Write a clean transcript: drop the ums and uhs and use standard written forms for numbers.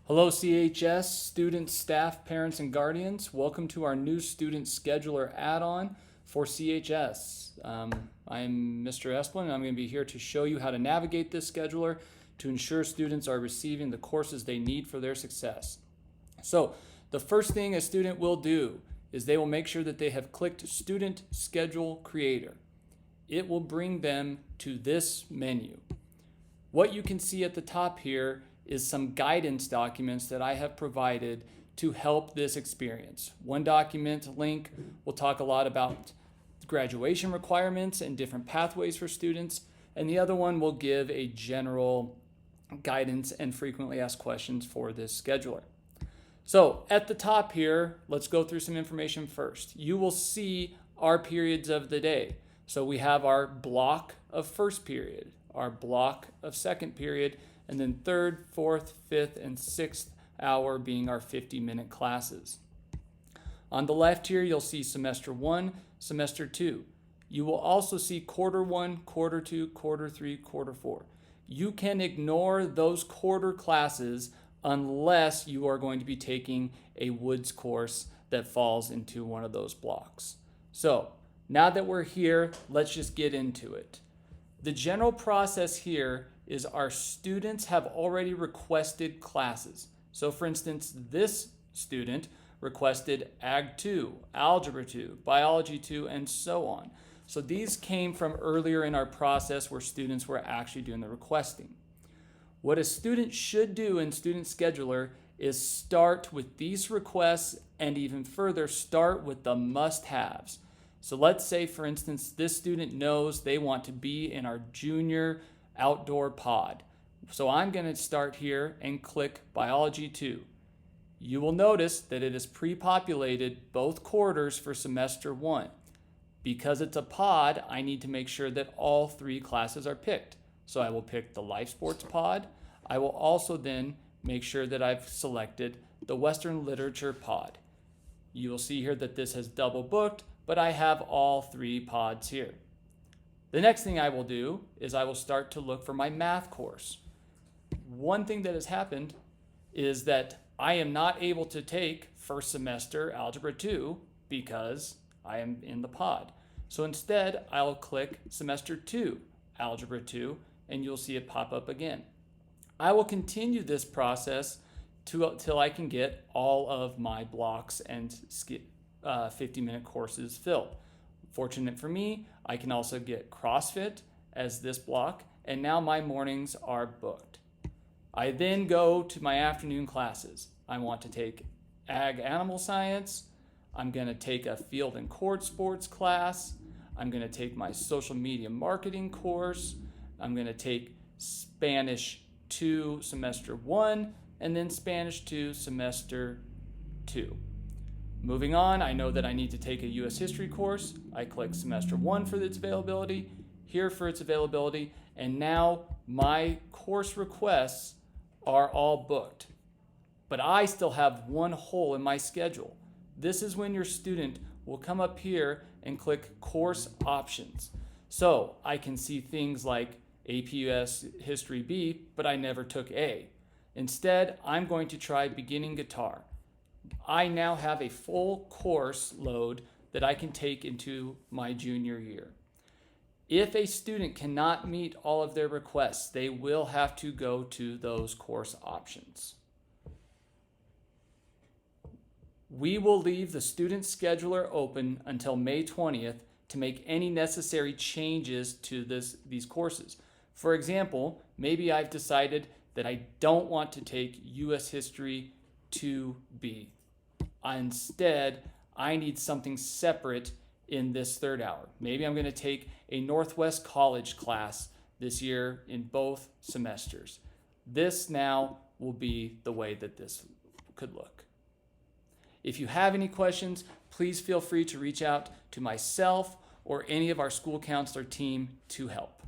Hello CHS, students, staff, parents, and guardians. Welcome to our new student scheduler add-on for CHS. I'm Mr. Espeland and I'm going to be here to show you how to navigate this scheduler to ensure students are receiving the courses they need for their success. So the first thing a student will do is they will make sure that they have clicked Student Schedule Creator. It will bring them to this menu. What you can see at the top here is some guidance documents that I have provided to help this experience. One document link will talk a lot about graduation requirements and different pathways for students, and the other one will give a general guidance and frequently asked questions for this scheduler. So at the top here, let's go through some information first. You will see our periods of the day. So we have our block of first period, our block of second period, and then third, fourth, fifth, and sixth hour being our 50-minute classes. On the left here, you'll see semester 1, semester 2. You will also see quarter 1, quarter 2, quarter 3, quarter 4. You can ignore those quarter classes unless you are going to be taking a Woods course that falls into one of those blocks. So now that we're here, let's just get into it. The general process here is our students have already requested classes. So for instance, this student requested Ag 2, Algebra 2, Biology 2, and so on. So these came from earlier in our process where students were actually doing the requesting. What a student should do in Student Scheduler is start with these requests and even further start with the must-haves. So let's say, for instance, this student knows they want to be in our junior outdoor pod. So I'm going to start here and click Biology 2. You will notice that it has pre-populated both quarters for semester 1. Because it's a pod, I need to make sure that all 3 classes are picked. So I will pick the Life Sports pod. I will also then make sure that I've selected the Western Literature pod. You will see here that this has double booked, but I have all 3 pods here. The next thing I will do is I will start to look for my math course. One thing that has happened is that I am not able to take first semester Algebra 2 because I am in the pod. So instead, I'll click semester 2, Algebra 2, and you'll see it pop up again. I will continue this process till I can get all of my blocks and 50-minute courses filled. Fortunate for me, I can also get CrossFit as this block, and now my mornings are booked. I then go to my afternoon classes. I want to take Ag Animal Science. I'm going to take a Field and Court Sports class. I'm going to take my Social Media Marketing course. I'm going to take Spanish 2 semester 1 and then Spanish 2 semester 2. Moving on, I know that I need to take a U.S. history course. I click semester 1 for its availability, here for its availability, and now my course requests are all booked. But I still have one hole in my schedule. This is when your student will come up here and click course options. So I can see things like AP US History B, but I never took A. Instead, I'm going to try beginning guitar. I now have a full course load that I can take into my junior year. If a student cannot meet all of their requests, they will have to go to those course options. We will leave the student scheduler open until May 20th to make any necessary changes to these courses. For example, maybe I've decided that I don't want to take U.S. History 2B. Instead, I need something separate in this third hour. Maybe I'm going to take a Northwest College class this year in both semesters. This now will be the way that this could look. If you have any questions, please feel free to reach out to myself or any of our school counselor team to help.